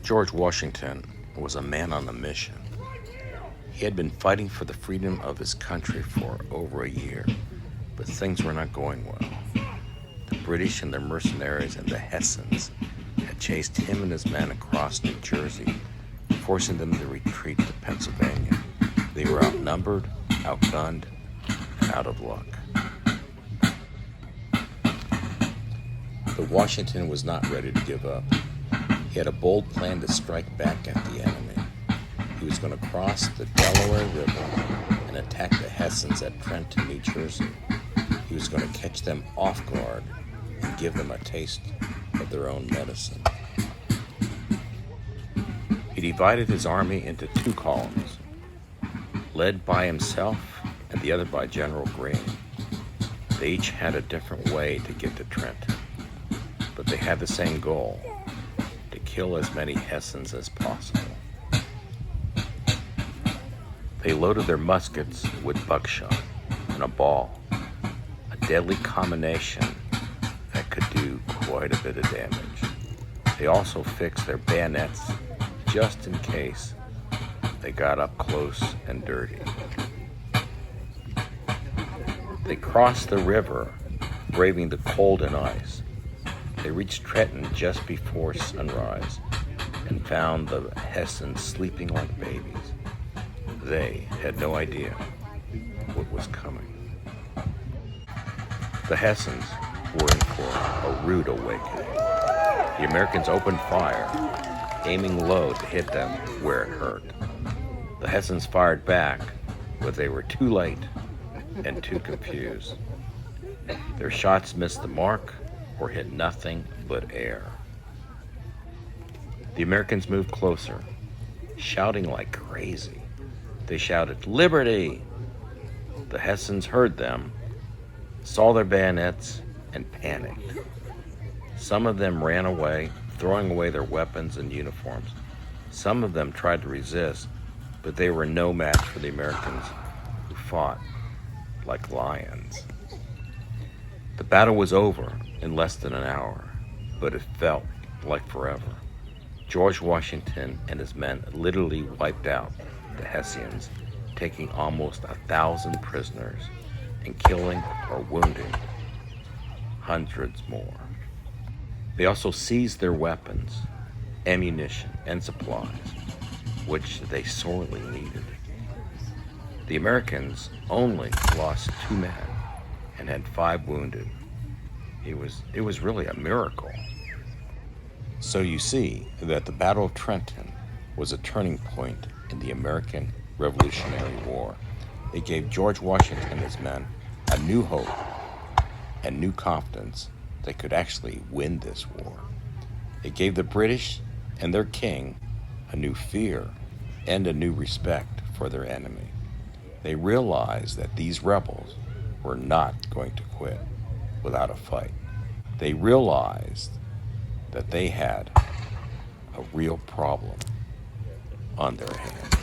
George Washington was a man on a mission. He had been fighting for the freedom of his country for over a year, but things were not going well. The British and their mercenaries and the Hessians had chased him and his men across New Jersey, forcing them to retreat to Pennsylvania. They were outnumbered, outgunned, and out of luck. But Washington was not ready to give up. He had a bold plan to strike back at the enemy. He was going to cross the Delaware River and attack the Hessians at Trenton, New Jersey. He was going to catch them off guard and give them a taste of their own medicine. He divided his army into two columns, led by himself and the other by General Greene. They each had a different way to get to Trenton, but they had the same goal: to kill as many Hessians as possible. They loaded their muskets with buckshot and a ball, a deadly combination that could do quite a bit of damage. They also fixed their bayonets just in case they got up close and dirty. They crossed the river, braving the cold and ice. They reached Trenton just before sunrise and found the Hessians sleeping like babies. They had no idea what was coming. The Hessians were in for a rude awakening. The Americans opened fire, aiming low to hit them where it hurt. The Hessians fired back, but they were too late and too confused. Their shots missed the mark or hit nothing but air. The Americans moved closer, shouting like crazy. They shouted, "Liberty!" The Hessians heard them, saw their bayonets, and panicked. Some of them ran away, throwing away their weapons and uniforms. Some of them tried to resist, but they were no match for the Americans, who fought like lions. The battle was over in less than an hour, but it felt like forever. George Washington and his men literally wiped out the Hessians, taking almost 1,000 prisoners and killing or wounding hundreds more. They also seized their weapons, ammunition, and supplies, which they sorely needed. The Americans only lost 2 men and had 5 wounded. It was really a miracle. So you see that the Battle of Trenton was a turning point in the American Revolutionary War. It gave George Washington and his men a new hope and new confidence they could actually win this war. It gave the British and their king a new fear and a new respect for their enemy. They realized that these rebels were not going to quit without a fight. They realized that they had a real problem on their hands.